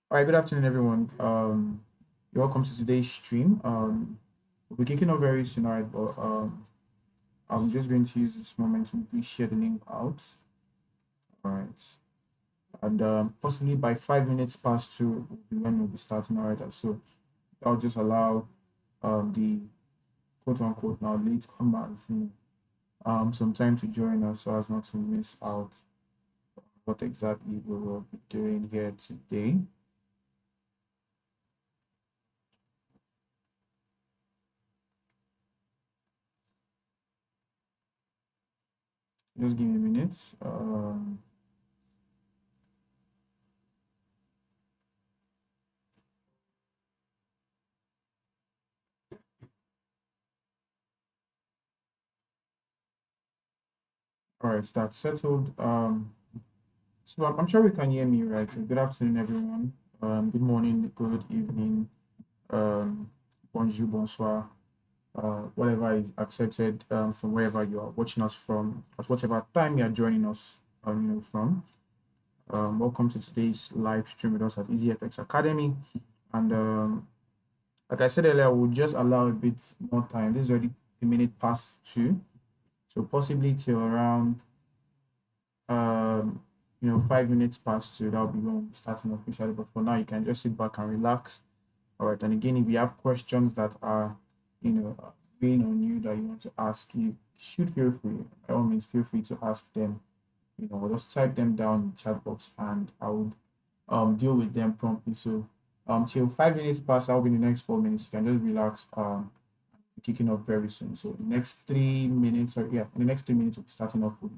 All right, good afternoon, everyone. You're welcome to today's stream. We'll be kicking off very soon, all right, but I'm just going to use this moment to please share the link out. All right, and possibly by 5 minutes past two will be when we'll be starting, all right. So I'll just allow the quote unquote now late comers, some time to join us so as not to miss out what exactly we will be doing here today. Just give me a minute. All right, that's settled. So I'm sure we can hear me, right? So good afternoon, everyone. Good morning, good evening, bonjour, bonsoir, whatever is accepted from wherever you are watching us from, at whatever time you are joining us, from. Welcome to today's live stream with us at EasyFX Academy. And like I said earlier, we'll just allow a bit more time. This is already a minute past two, so possibly till around um 5 minutes past two. That'll be when we're starting officially, but for now you can just sit back and relax. All right, and again, if you have questions that are weighing on you that you want to ask, you should feel free, by all means feel free to ask them. Or just type them down in the chat box and I would deal with them promptly. So till 5 minutes past, that'll be the next 4 minutes. You can just relax. Kicking off very soon. So the next 3 minutes, or yeah, in the next 3 minutes we'll be starting off with.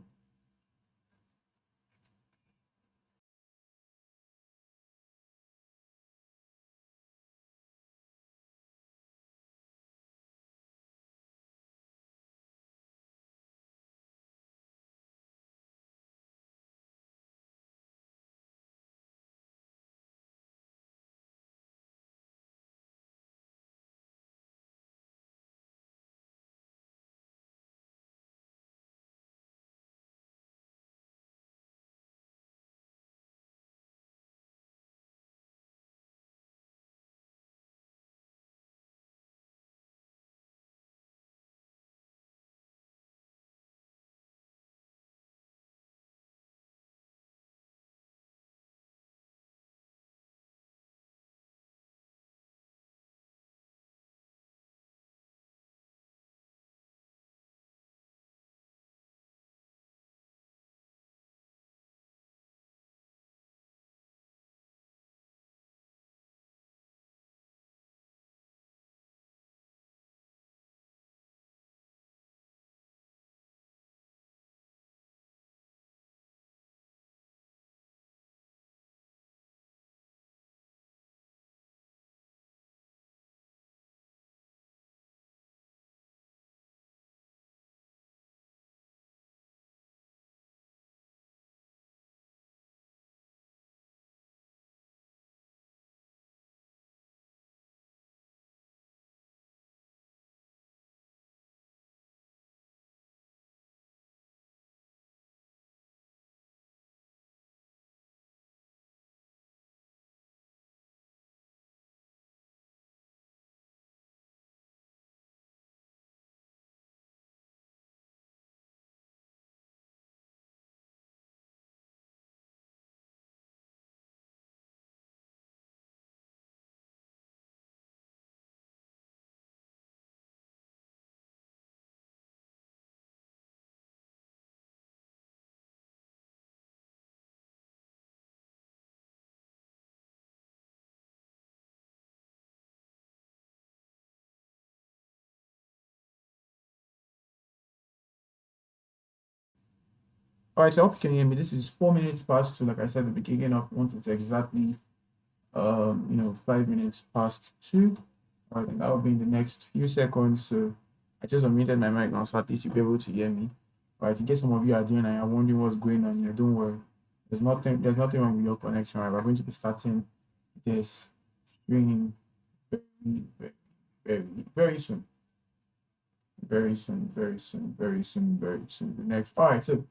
All right, so I hope you can hear me. This is 4 minutes past two. Like I said, we'll be kicking off once it's exactly 5 minutes past two. All right, and that will be in the next few seconds. So I just unmuted my mic now, so at least you'll be able to hear me. All right, in case some of you are doing and you're wondering what's going on here, don't worry. There's nothing wrong with your connection. Right? We're going to be starting this streaming very, very, very, very soon. Very soon, very soon, very soon, very soon. The next. All right, so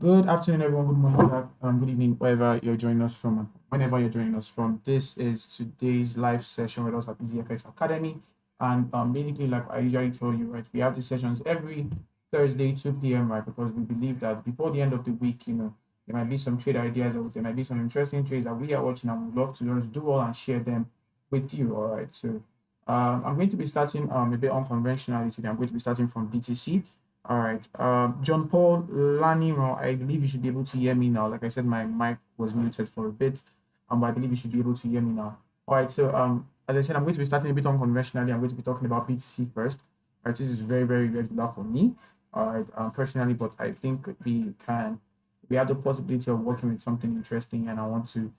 good afternoon, everyone. Good morning, good evening, wherever you're joining us from. whenever you're joining us from. This is today's live session with us at EasyFX Academy. And basically, like I usually tell you, right, we have these sessions every Thursday, 2 p.m., right? Because we believe that before the end of the week, there might be some trade ideas or there might be some interesting trades that we are watching and we'd love to just do all and share them with you. All right. So I'm going to be starting a bit unconventionally today. I'm going to be starting from BTC. All right. John Paul Lanimo, I believe you should be able to hear me now. Like I said, my mic was muted for a bit. But I believe you should be able to hear me now. All right. So as I said, I'm going to be starting a bit unconventionally. I'm going to be talking about BTC first. All right. This is very, very regular for me. All right. Personally, but I think we have the possibility of working with something interesting, and I want to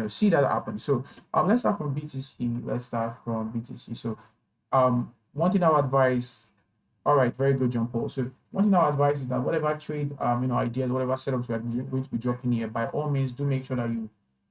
see that happen. So let's start from BTC. Let's start from BTC. So one thing I would advise. All right, very good, John Paul. So one thing I would advise is that whatever trade ideas, whatever setups we are going to be dropping here, by all means do make sure that you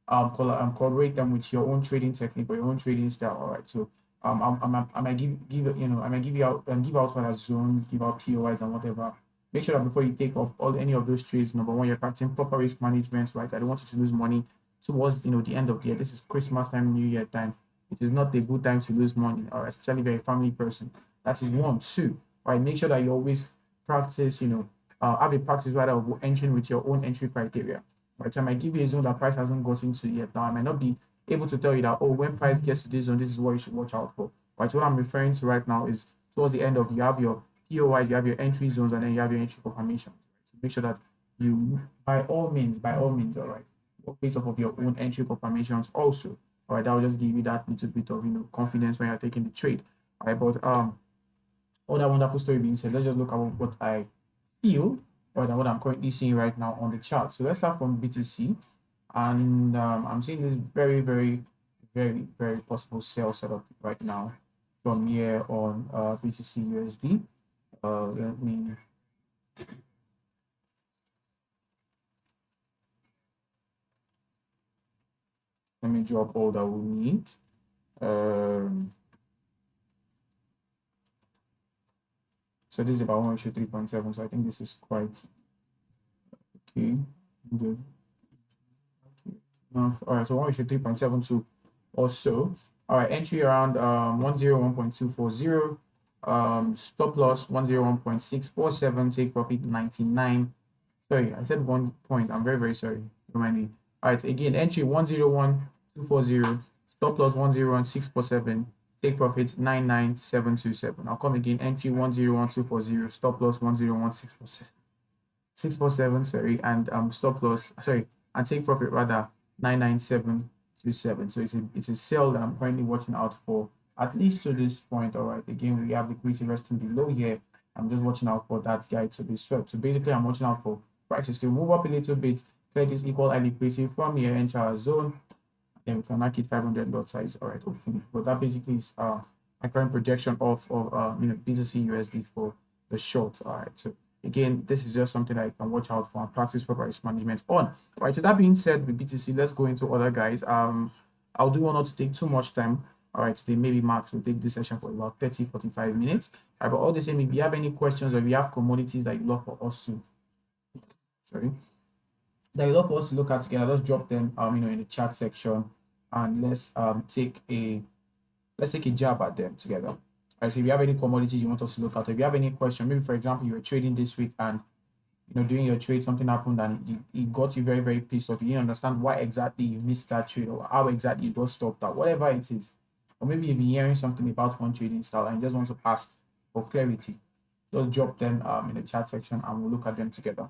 correlate them with your own trading technique or your own trading style. All right. So I might I might give you out give out what zones, give out POIs and whatever. Make sure that before you take up any of those trades, number one, you're practicing proper risk management, right? I don't want you to lose money towards the end of the year. This is Christmas time, New Year time. It is not a good time to lose money, or especially if you're a family person. That is one. Two, right? Make sure that you always practice, have a practice rather of entering with your own entry criteria. Right? So I might give you a zone that price hasn't gotten to yet. Now I might not be able to tell you that, oh, when price gets to this zone, this is what you should watch out for. Right? So what I'm referring to right now is towards the end of, you have your POIs, you have your entry zones, and then you have your entry confirmation. Right? So make sure that you, by all means, all right, work based off of your own entry confirmations also. All right, that will just give you that little bit of confidence when you're taking the trade. All right, but all that wonderful story being said, let's just look at what I feel or what I'm currently seeing right now on the chart. So let's start from BTC, and I'm seeing this very, very, very, very possible sell setup right now from here on BTC USD. Let me drop all that we need. So this is about 103.7. So I think this is quite okay. Good. All right, so 103.72 or so. All right, entry around 101.240. Stop loss 101.647. Take profit 99. Sorry, I said 1 point. I'm very, very sorry. Remind me. All right, again, entry 101.240. Stop loss 101.647. Take profit 99727. I'll come again. Entry 101.240. Stop loss 101.647. Sorry, and stop loss. Sorry, and take profit rather 99727. So it's a sell that I'm currently watching out for, at least to this point. All right, again, we have liquidity resting below here. I'm just watching out for that guy to be swept. So basically, I'm watching out for prices to move up a little bit, clear this equal high liquidity from here, enter our zone, then we can mark it 500 lot size. All right, hopefully. But that basically is my current projection of BTC USD for the short. All right, so again, this is just something I can watch out for and practice proper risk management on. All right, so that being said, with BTC, let's go into other guys. I'll do one not to take too much time. All right, today maybe Max will take this session for about 30-45 minutes. All right, but all the same, if you have any questions or if you have commodities that you love for us to, that you love for us to look at together, just drop them in the chat section, and let's take a jab at them together. All right, so if you have any commodities you want us to look at, if you have any question, maybe for example you were trading this week and during your trade something happened and it got you very, very pissed off, you didn't understand why exactly you missed that trade or how exactly you got stopped out, whatever it is, or maybe you've been hearing something about one trading style and you just want to ask for clarity, just drop them in the chat section and we'll look at them together.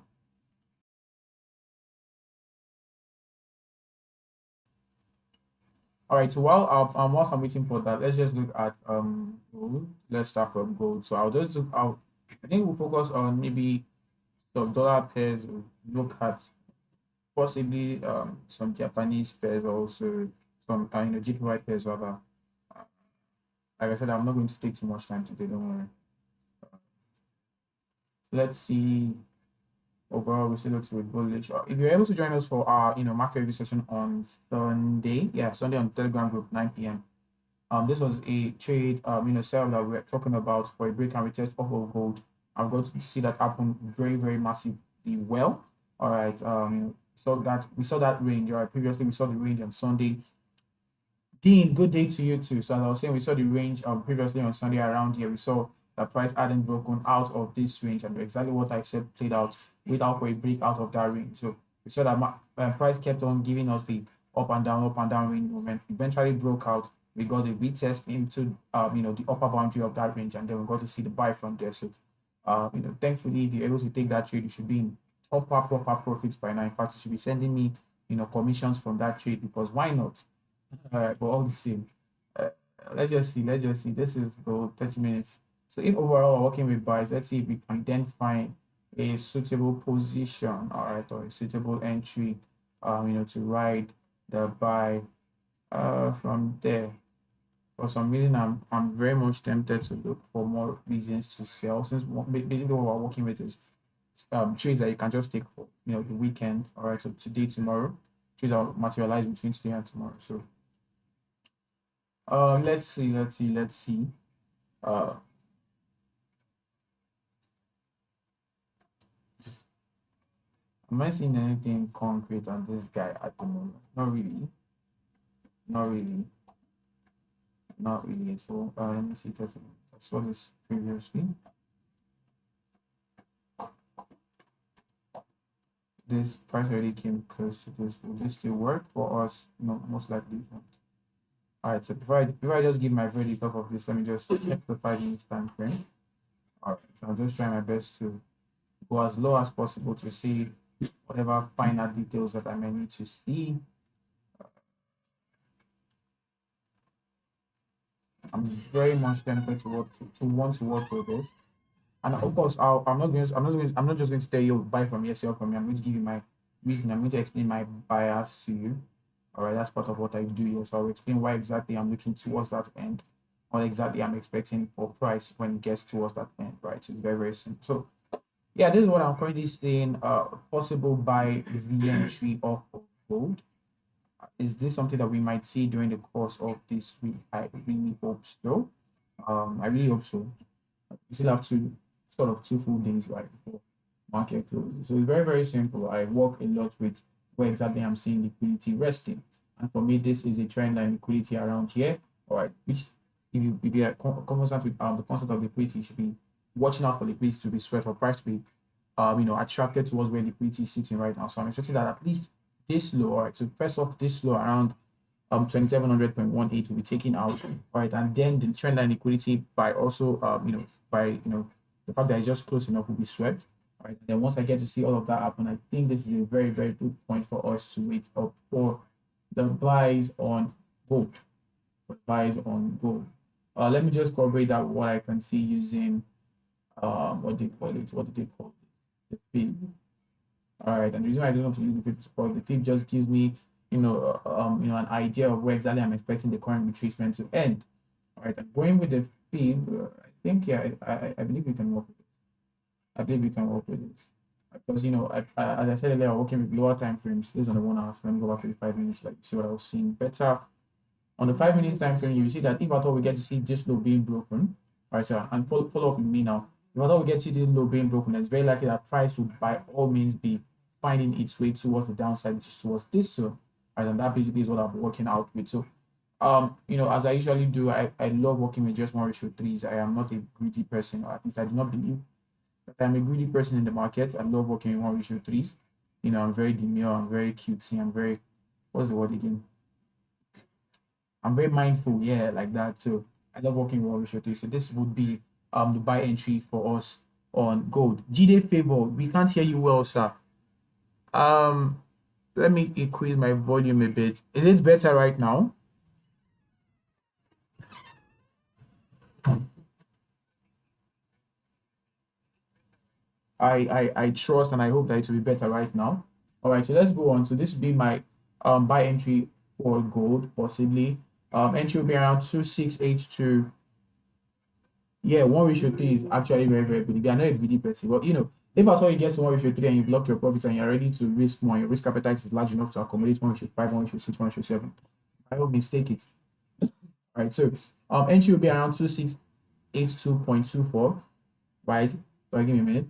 All right, so whilst I'm waiting for that, let's just look at gold. Let's start from gold. So I'll just look out. I think we'll focus on maybe some dollar pairs. We'll look at possibly some Japanese pairs, also some JPY pairs rather. Like I said, I'm not going to take too much time today, don't worry. Let's see. Overall, we still look to be bullish. If you're able to join us for our market review session on Sunday, Sunday on Telegram group 9 p.m. This was a trade sell that we're talking about for a break and retest off of gold. I'm going to see that happen very, very massively well. All right, We saw that range, right? Previously, we saw the range on Sunday. Dean, good day to you too. So as I was saying, we saw the range previously on Sunday around here. We saw the price hadn't broken out of this range, and exactly what I said played out without for a break out of that range. So we saw that price kept on giving us the up and down range movement. Eventually broke out. We got a retest into the upper boundary of that range, and then we got to see the buy from there. So thankfully, if you're able to take that trade, you should be in proper profits by now. In fact, you should be sending me commissions from that trade, because why not? All right, but all the same, uh, let's just see. Let's just see. This is for 30 minutes. So if overall we're working with buys, let's see if we can then find a suitable position, all right, or a suitable entry, to ride the buy from there. For some reason, I'm very much tempted to look for more reasons to sell, since basically what we're working with is trades that you can just take for the weekend, all right, so today, tomorrow. Trades that will materialize between today and tomorrow. So let's see. Uh, am I seeing anything concrete on this guy at the moment? Not really. Not really. Not really at all. Let me see. I saw this previously. This price already came close to this. Will this still work for us? No, most likely not. All right. So before I just give my verdict off of this, let me just check the 5 minutes time frame. All right. So I'm just trying my best to go as low as possible to see whatever final details that I may need to see. I'm very much tempted to want to work with this, and of course, I'm not just going to tell you buy from here, sell from me. I'm going to give you my reason. I'm going to explain my bias to you. All right, that's part of what I do here. So I'll explain why exactly I'm looking towards that end, what exactly I'm expecting for price when it gets towards that end. Right, so it's very simple. So yeah, this is what I'm currently saying. Possible buy re-entry of gold. Is this something that we might see during the course of this week? I really hope so. I really hope so. We still have two full days right before market closes. So it's very simple. I work a lot with where exactly I'm seeing liquidity resting, and for me, this is a trend line liquidity around here. All right, which if you are conversant with the concept of liquidity, you should be watching out for liquidity to be swept or price to be attracted towards where liquidity is sitting right now. So I'm expecting that at least this low, all right, so first off, this low around 2700.18 will be taken out, right, and then the trend line liquidity by also by the fact that it's just close enough will be swept, right. And then once I get to see all of that happen, I think this is a very good point for us to wait up for the buys on gold. Let me just corroborate that what I can see using what they call it. What do they call it? The fib. All right, and the reason why I don't want to use the fib support, the fib just gives me an idea of where exactly I'm expecting the current retracement to end. All right, I'm going with the fib. I think I believe we can work with it. I believe we can work with it because as I said earlier, I'm working with lower time frames based on the 1 hour. So let me go back to the 5 minutes, like see what I was seeing better. On the 5 minutes time frame, you see that if at all we get to see this low being broken, right, so and follow up with me now. If at all we get to see this low being broken, it's very likely that price would by all means be finding its way towards the downside, which is towards this zone. Right, and that basically is what I'm working out with. So as I usually do, I love working with just 1:3s. I am not a greedy person, or at least I do not believe that I'm a greedy person in the market. I love working with 1:3s. I'm very demure, I'm very cutesy, I'm very, what's the word again? I'm very mindful, yeah, like that. So I love working with 1:3. So this would be the buy entry for us on gold. GD favor, we can't hear you well, sir. Let me increase my volume a bit. Is it better right now? I trust and I hope that it will be better right now. All right, so let's go on. So this will be my buy entry for gold, possibly. Entry will be around 2682. Yeah, 1:3 is actually very good. If you are not a greedy person, but if at all you get to 1:3 and you block your profits and you're ready to risk more, your risk appetite is large enough to accommodate 1:5, 1:6, 1:7. I will mistake it. All right, so entry will be around 2682.24, right? Sorry, give me a minute.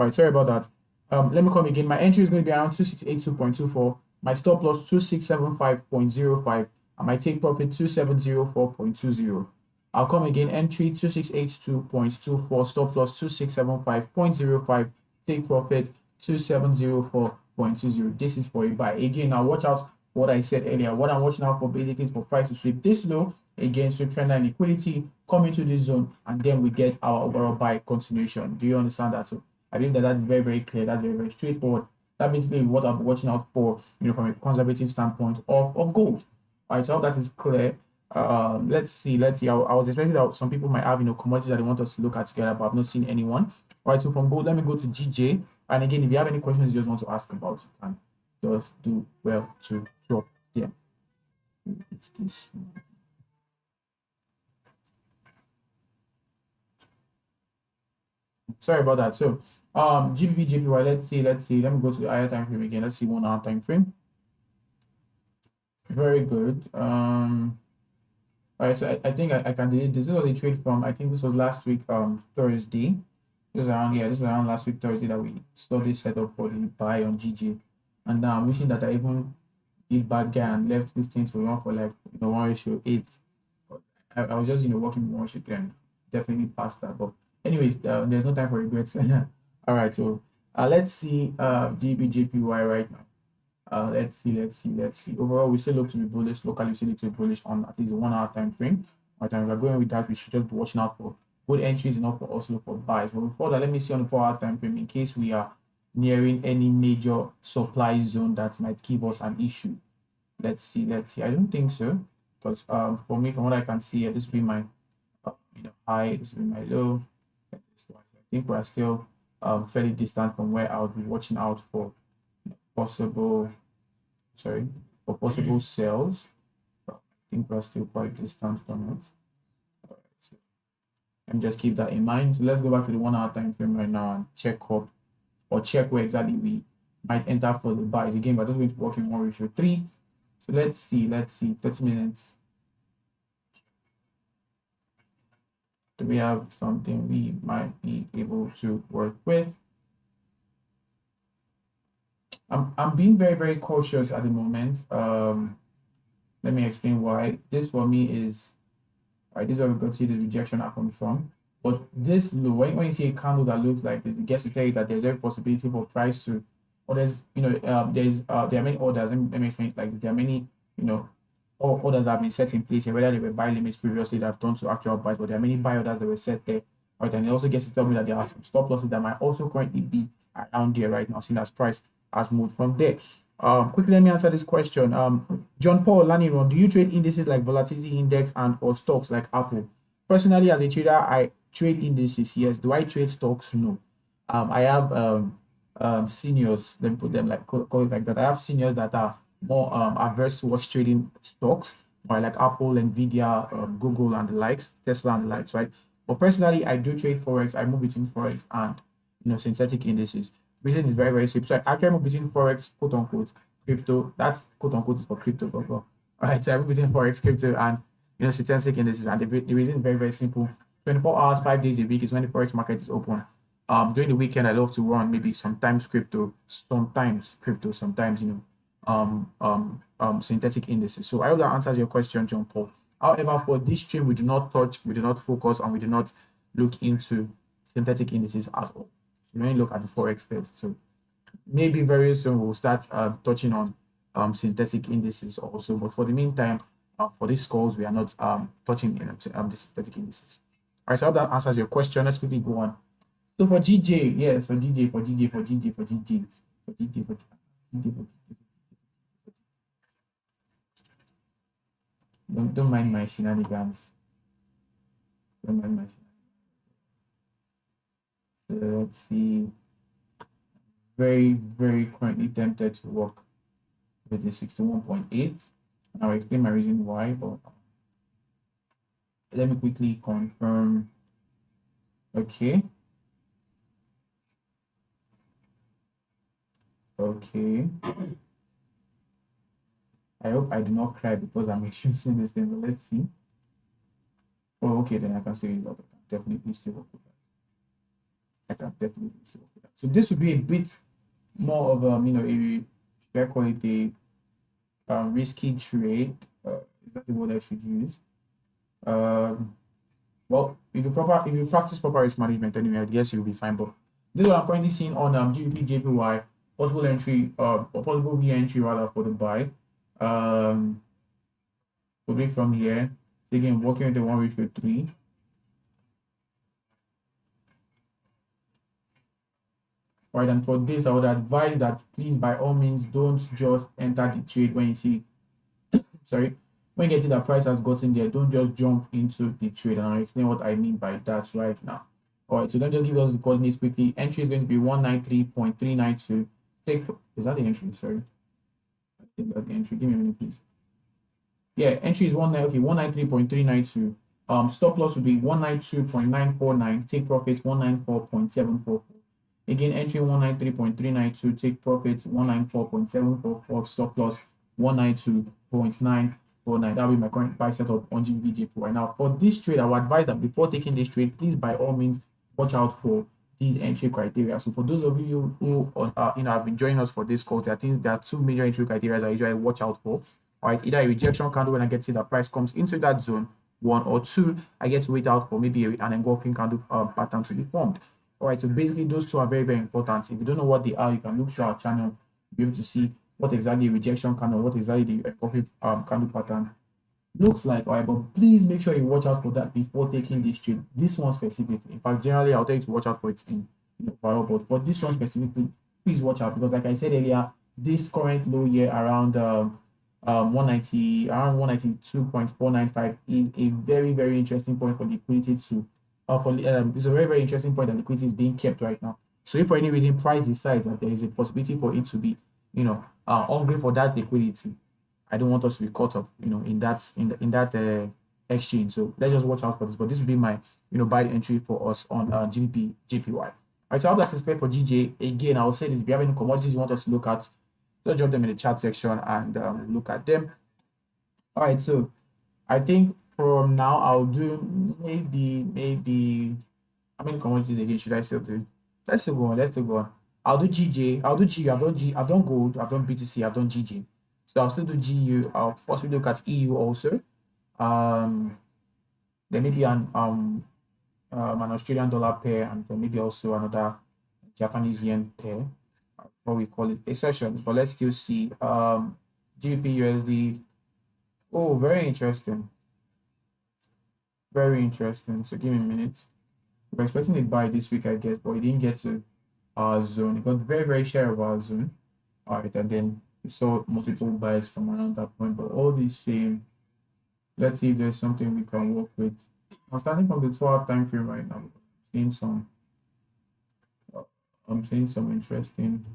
All right, sorry about that. Let me come again. My entry is going to be around 2682.24. My stop loss 2675.05. And my take profit 2704.20. I'll come again. Entry 2682.24. Stop loss 2675.05. Take profit 2704.20. This is for a buy. Again, now watch out what I said earlier. What I'm watching out for basically is for price to sweep this low again, sweep trend line liquidity, come into this zone, and then we get our overall buy continuation. Do you understand that? So I believe that that is very, very clear. That's very, very straightforward. That basically is what I'm watching out for, from a conservative standpoint of gold. All right, so that is clear. Let's see. I was expecting that some people might have, commodities that they want us to look at together, but I've not seen anyone. All right, so from gold, let me go to GJ. And again, if you have any questions you just want to ask about, you can just do well to drop them. It's this. Sorry about that. So GBP, JPY, let's see. Let me go to the higher time frame again. Let's see 1 hour time frame. Very good. All right, so I think I can delete this. This was a trade from, I think this was last week, Thursday. This is around last week Thursday that we saw this setup for the buy on GJ. And now I'm wishing that I even did bad guy and left this thing to run for like 1:8. I was just working 1:3 and definitely past that. But anyways, there's no time for regrets. All right, so let's see GBJPY right now. Let's see. Overall, we still look to be bullish. Locally, we still look to be bullish on at least a 1 hour time frame. Right, and if we're going with that, we should just be watching out for good entries and also for buys. But before that, let me see on the 4 hour time frame in case we are nearing any major supply zone that might give us an issue. Let's see. I don't think so, because for me, from what I can see, this will be my high, this will be my low. I think we're still fairly distant from where I would be watching out for possible sales. I think we're still quite distant from it. So, and just keep that in mind. So let's go back to the 1 hour time frame right now and check up or check where exactly we might enter for the buys. Again, we're just going to work in 1:3. So let's see, 30 minutes. Do we have something we might be able to work with? I'm being very, very cautious at the moment. Let me explain why. This for me is, this is where we could see the rejection are coming from. But this low, when you see a candle that looks like this, it gets to tell you that there's every possibility for price to, or there are many orders. Let me explain. Like there are many, orders have been set in place here, whether they were buy limits previously that have turned to actual buys, but there are many buy orders that were set there. Right, and it also gets to tell me that there are some stop losses that might also currently be around there right now, seeing as price has moved from there. Quickly, let me answer this question. John Paul Laniron, do you trade indices like volatility index and or stocks like Apple? Personally, as a trader, I trade indices. Yes. Do I trade stocks? No. I have seniors. Let me put them call it like that. I have seniors that are more averse towards trading stocks, or like Apple, Nvidia, Google, and the likes, Tesla, and the likes, right? But personally, I do trade forex. I move between forex and synthetic indices. Reason is very, very simple. So I actually move between forex, quote unquote, crypto. That's quote unquote is for crypto, but all right. So I move between forex, crypto, and synthetic indices. And the reason is very, very simple. 24 hours, 5 days a week is when the forex market is open. During the weekend, I love to run maybe sometimes crypto, sometimes synthetic indices. So I hope that answers your question, John Paul. However, for this stream, we do not focus, and we do not look into synthetic indices at all. So we only look at the forex pairs. So maybe very soon we'll start touching on synthetic indices also. But for the meantime, for these calls, we are not touching the synthetic indices. All right, so I hope that answers your question. Let's quickly go on. So for GJ, yes, for GJ. Don't mind my shenanigans. Don't mind my shenanigans. So let's see. Very, very currently tempted to work with the 61.8. And I'll explain my reason why, but let me quickly confirm. Okay. I hope I do not cry because I'm choosing this thing, but let's see. Oh, okay, then I can still use that. Definitely still work with that. I can definitely work with that. So this would be a bit more of a should I call it a risky trade? Is that the word I should use? Um, well, if you practice proper risk management anyway, I guess you'll be fine. But this is what I'm currently seeing on GBP JPY, possible entry, or possible re-entry rather for the buy. Probably from here, again working with the 1/3. Right, and for this, I would advise that please, by all means, don't just enter the trade when you see, sorry, when you get to that price has gotten there, don't just jump into the trade. And I'll explain what I mean by that right now. All right, so then just give us the coordinates quickly. Entry is going to be 193.392. Take, is that the entry? Sorry, I think that's the entry. Give me a minute, please. Yeah, entry is 193.392. Stop loss would be 192.949. Take profit 194.744. Again, entry 193.392, take profit 194.744, stop loss 192.949. That will be my current buy setup on GBP JPY. Now, for this trade, I would advise that before taking this trade, please by all means watch out for these entry criteria. So for those of you who have been joining us for this course, I think there are two major entry criteria I usually watch out for. All right, either a rejection candle when I get to the price comes into that zone, one, or two, I get to wait out for maybe an engulfing candle pattern to be formed. All right, so basically those two are very, very important. If you don't know what they are, you can look through our channel, be able to see what exactly a rejection candle, what exactly the profit candle pattern looks like. All right, but please make sure you watch out for that before taking this trade. This one specifically. In fact, generally, I'll tell you to watch out for it in overall, but for this one specifically, please watch out because, like I said earlier, this current low here around 190, around 192.495 is a very, very interesting point for liquidity to it's a very, very interesting point that liquidity is being kept right now. So if for any reason price decides that there is a possibility for it to be, hungry for that liquidity, I don't want us to be caught up, in that exchange. So let's just watch out for this. But this will be my, buy entry for us on GBP JPY. All right, so I hope that's expect for GJ. Again, I will say this: if you have any commodities you want us to look at, just drop them in the chat section and look at them. All right, so I think from now I'll do maybe how many commodities again should I still do? Let's still go on. I'll do GJ, I'll do GU, I've done gold, I've done BTC, I've done GJ. So I'll still do GU, I'll possibly look at EU also. Then maybe an Australian dollar pair and then maybe also another Japanese yen pair. What we call it a session, but let's still see. GBP USD. Oh, very interesting. Very interesting. So give me a minute. We're expecting a buy this week, I guess, but it didn't get to our zone. It got very, very share of our zone. All right, and then we saw multiple buys from around that point, but all the same, let's see if there's something we can work with. I'm starting from the 12 time frame right now. I'm seeing some interesting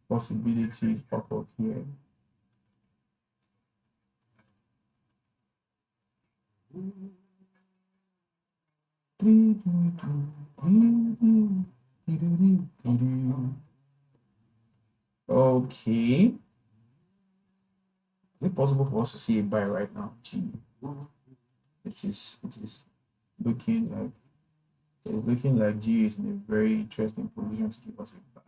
possibilities pop up here. Okay. Is it possible for us to see a buy right now? Gee, it is looking like G is in a very interesting position to give us a buy.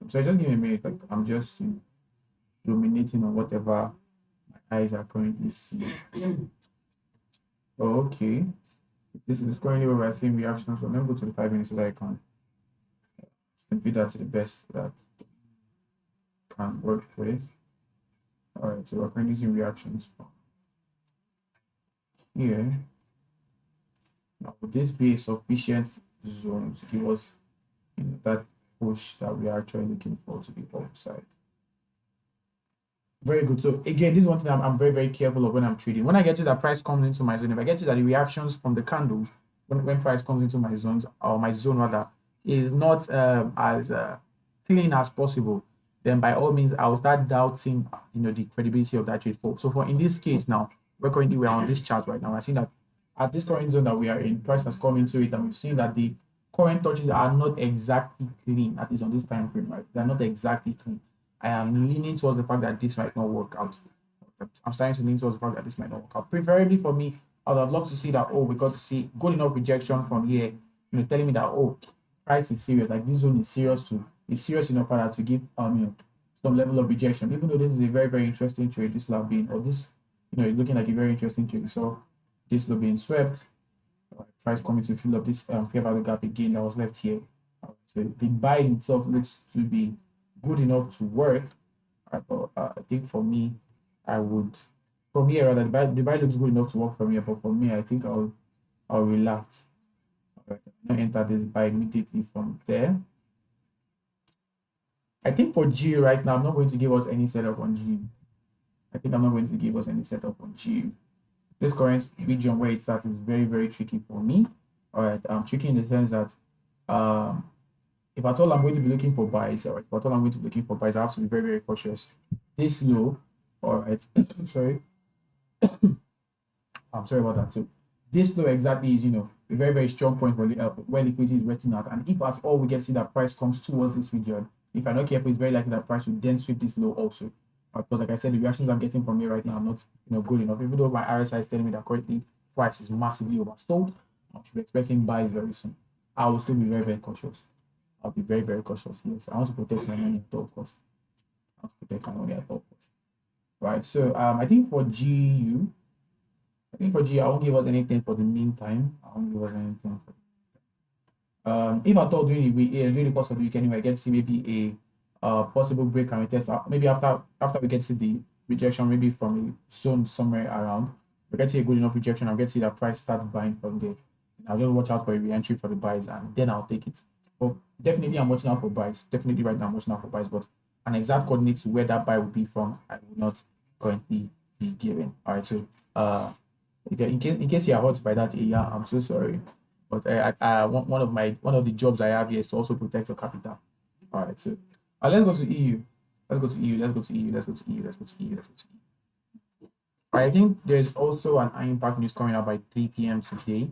So just give me a minute, like I'm just dominating on whatever my eyes are currently seeing. Okay. This is currently where we're seeing reactions. So let me go to the 5 minutes so that I can compute that to the best that can work with. All right, so we're currently seeing reactions from here. Now, would this be a sufficient zone to give us that push that we are actually looking for to be upside? Very good. So again, this is one thing I'm very, very careful of when I'm trading. When I get to that price comes into my zone, if I get to that the reactions from the candles when price comes into my zones, or my zone rather, is not as clean as possible, then by all means I'll start doubting the credibility of that trade. So for in this case now, we're on this chart right now. I see that at this current zone that we are in, price has come into it, and we've seen that the current touches are not exactly clean, at least on this time frame, right? They're not exactly clean. I am leaning towards the fact that this might not work out. I'm starting to lean towards the fact that this might not work out. Preferably for me, I would have loved to see that, we got to see good enough rejection from here telling me that, oh, price is serious, like this zone is serious too. It's serious enough for that to give some level of rejection, even though this is a very, very interesting trade, this low being, or this, it's looking like a very interesting trade. So this low being swept, price coming to fill up this fair value gap again that was left here. So the buy itself looks to be good enough to work. But I think for me, I would, from here rather, the buy looks good enough to work for me. But for me, I think I'll relax. All right, I'll enter this buy immediately from there. I think for G right now, I'm not going to give us any setup on G. I think I'm not going to give us any setup on G. This current region where it's at is very, very tricky for me. All right, tricky in the sense that if at all I'm going to be looking for buys, all right, if at all I'm going to be looking for buys, I have to be very, very cautious. This low, all right, sorry, I'm sorry about that. So this low exactly is, a very, very strong point where liquidity is resting at. And if at all we get to see that price comes towards this region, if I'm not careful, it's very likely that price will then sweep this low also. Because like I said, the reactions I'm getting from here right now are not, good enough. Even though my RSI is telling me that currently price is massively oversold, I should be expecting buys very soon. I will still be very, very cautious. I'll be very, very cautious. Yes, I want to protect my money at all costs. I want to protect my money at all costs. Right. So I think for GU, I won't give us anything for the meantime. I won't give us anything. If at all during the course of the week anyway, I get to see maybe a possible break and retest. Maybe after we get to the rejection, maybe from a zone somewhere around, we get to see a good enough rejection. I'll get to see that price starts buying from there. I'll just watch out for a re-entry for the buys and then I'll take it. But definitely I'm watching out for buys. Definitely right now I'm watching out for buys, but an exact coordinate to where that buy will be from, I will not currently be given. All right, so in case you are hurt by that area, I'm so sorry. But one of the jobs I have here is to also protect your capital. All right, so let's go to EU. Let's go to EU. Let's go to EU. Let's go to EU. Let's go to EU. Let's go to EU. I think there's also an impact news coming out by 3 p.m. today.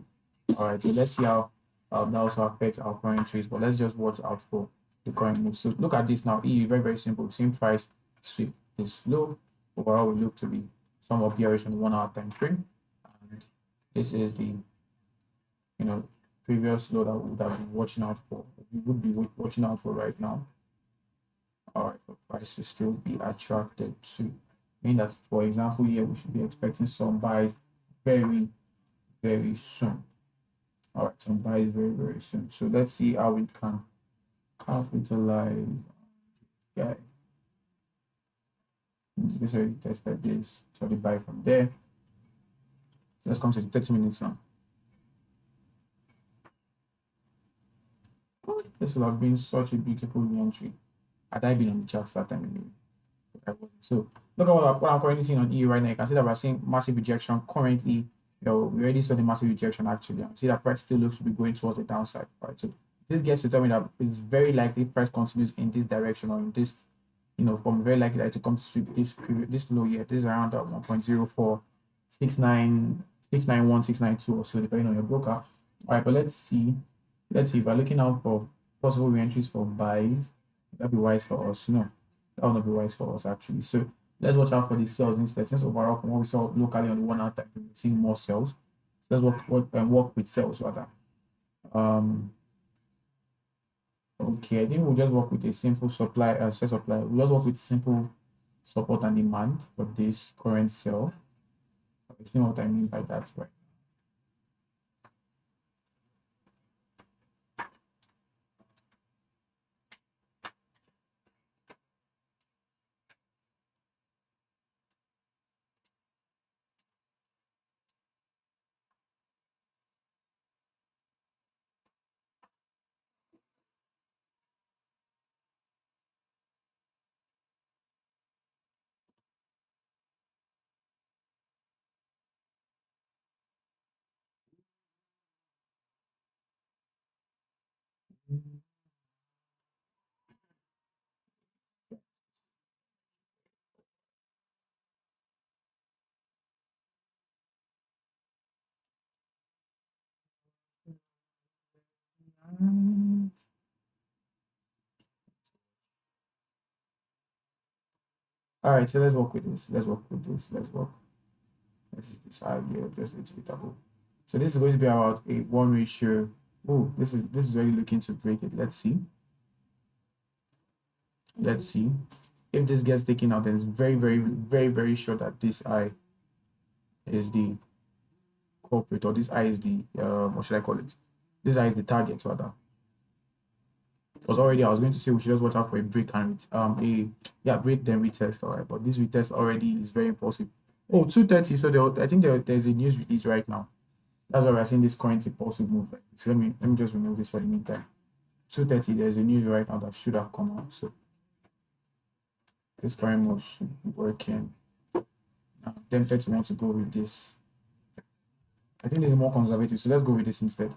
All right, so let's see how that also affects our current trades. But let's just watch out for the current move. So look at this now. EU, very, very simple. Same price sweep is low. Overall, we look to be somewhat bearish on the 1 hour time frame. And this is the previous low that we would have been watching out for. We would be watching out for right now. All right, for price to still be attracted to. Meaning that, for example, here we should be expecting some buys very, very soon. All right, some buys very, very soon. So let's see how we can capitalize. Yeah. This already tested this. So we buy from there. Let's come to the 30 minutes now. This will have been such a beautiful re-entry. Had I been on the charts that time anyway. So look at what I'm currently seeing on EU right now. You can see that we're seeing massive rejection currently. We already saw the massive rejection actually. You see that price still looks to be going towards the downside. Right. So this gets to tell me that it's very likely price continues in this direction or in this, from very likely that to come to sweep this low here. This is around 1.04, 691, 692 or so, depending on your broker. All right, but let's see if we're looking out for possible re-entries for buys. That'd be wise for us. No, that would not be wise for us actually. So let's watch out for the sales instead. Since overall from what we saw locally on the 1 hour time, we're seeing more sales. Let's work with sales rather. Okay, I think we'll just work with a simple supply, sell supply. We'll just work with simple support and demand for this current sell. Explain what I mean by that, right? All right, so let's work with this. Let's work with this. Let's decide here just a little bit ago. So this is going to be about a 1 ratio Oh, this is already looking to break it. Let's see. Let's see. If this gets taken out, then it's very, very, very, very sure that this eye is the culprit, or this eye is the what should I call it? This eye is the target rather. It was already, I was going to say we should just watch out for a break and break then retest, all right. But this retest already is very impulsive. Oh, 2:30. So I think there's a news release right now. That's why we're seeing this current impulsive move. So let me just remove this for the meantime. 2:30, there's a news right now that should have come out. So this current move should be working. I'm tempted to want to go with this. I think this is more conservative, so let's go with this instead.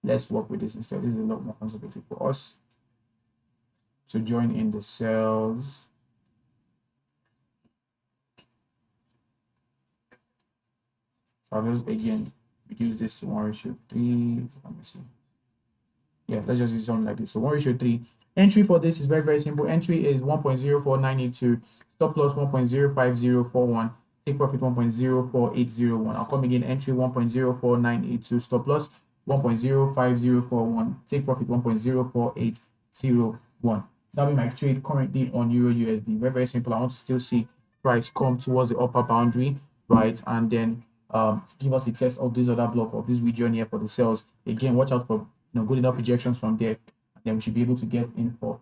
Let's work with this instead. This is a lot more conservative for us to join in the cells. So I'll just again reduce this to 1:3. Let me see. Yeah, let's just do something like this. So 1:3. Entry for this is very, very simple. Entry is 1.04982. Stop loss 1.05041. Take profit 1.04801. I'll come again. Entry 1.04982. Stop loss 1.05041. Take profit 1.04801. That'll be my trade currently on Euro USD. Very, very simple. I want to still see price come towards the upper boundary, right? And then give us a test of this other block of this region here for the sales. Again, watch out for good enough rejections from there. Then we should be able to get in for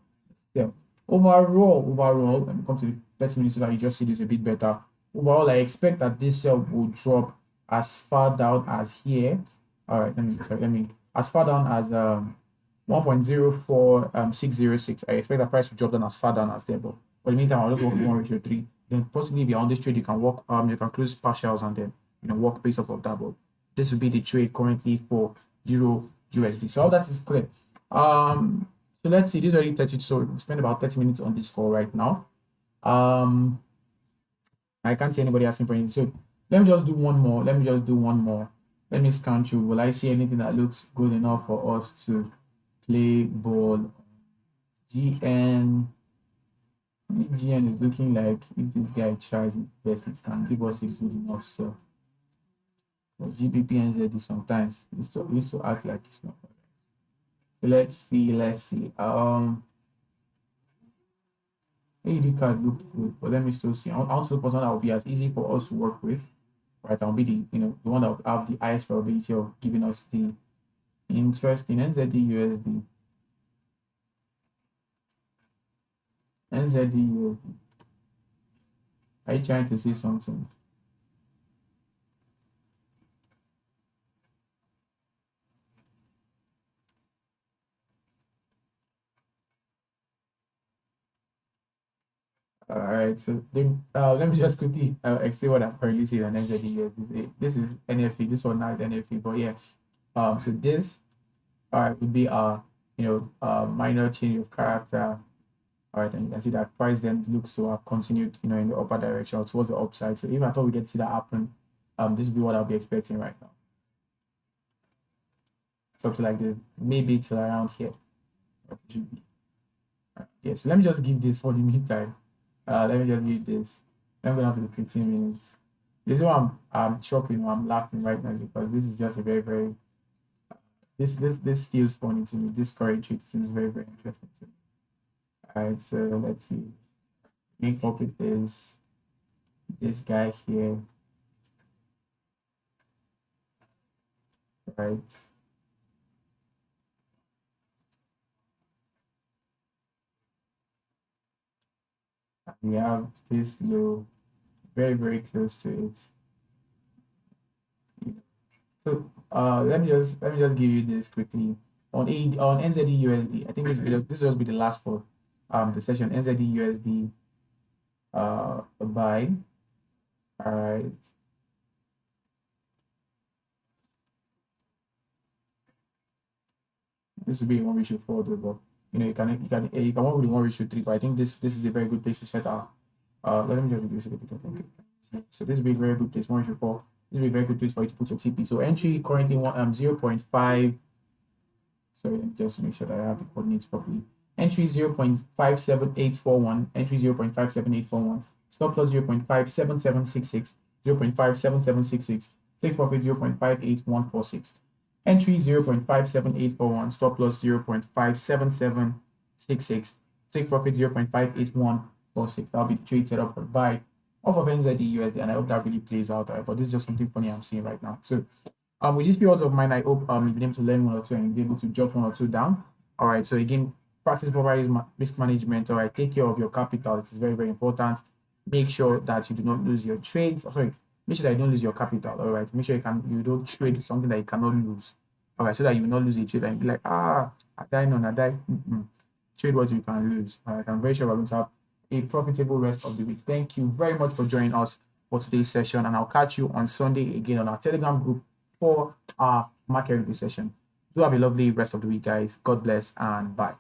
sell. Overall, let me come to the 30 minutes so that you just see this a bit better. Overall, I expect that this sell will drop as far down as here. All right, let me as far down as 1.04606. I expect the price to drop down as far down as there. But for the meantime, I'll just work 1:3. Then possibly if you're on this trade, you can work you can close partials and then work based off of that. But this will be the trade currently for Euro USD. So all that is clear. So let's see. This is already 30. So we spend about 30 minutes on this call right now. I can't see anybody asking for anything. So let me just do one more. Let me scan through. Will I see anything that looks good enough for us to play ball? GN is looking like if this guy tries his best, it can give us a good enough sell. But GBP NZD sometimes it used to act like it's not. So let's see. AD card looked good, but let me still see. I want to look for that will be as easy for us to work with, right? I'll be the the one that will have the highest probability of giving us the interest in NZD USD. NZD USD. Are you trying to say something? All right, so then let me just quickly explain what I'm currently seeing on NZD USD. This is NFE. This one not NFE, but yeah. So this would be a minor change of character. All right, and you can see that price then looks to have continued in the upper direction or towards the upside. So if I thought we get to see that happen, this would be what I'll be expecting right now. Something like this, maybe till around here. Yeah, so let me just give this for the meantime. Let me just give this. Let me go down to the 15 minutes. This one I'm chuckling, I'm laughing right now because this is just a very, very this feels funny to me. This current trade seems very, very interesting to me. All right, so let's see. Main culprit is this guy here, right? We have this low very, very close to it. So let me just give you this quickly on NZD USD. I think this will just be the last for the session. NZD USD a buy. All right. This will be 1:4, but you can work with 1:3. But I think this is a very good place to set up. Let me just reduce it a bit. So this will be a very good place. 1:4. This will be a very good place for you to put your TP. So entry currently 0.5. Sorry, just make sure that I have the coordinates properly. Entry 0.57841. Entry 0.57841. Stop loss 0.57766. 0.57766. Take profit 0.58146. Entry 0.57841, stop loss 0.57766, take profit 0.58146. That'll be the trade setup for buy off of NZD USD, and I hope that really plays out. But this is just something funny I'm seeing right now. So with these periods of mine, I hope you've been able to learn one or two and be able to jot one or two down. All right. So again, practice proper risk management. All right. Take care of your capital. It is very, very important. Make sure that you do not lose your trades. Sorry, make sure that you don't lose your capital. All right. Make sure you don't trade something that you cannot lose. All right. So that you will not lose a trade and be like, I die, no, I die. Trade what you can lose. All right. I'm very sure we're going to have a profitable rest of the week. Thank you very much for joining us for today's session, and I'll catch you on Sunday again on our Telegram group for our market review session. Do have a lovely rest of the week, guys. God bless and bye.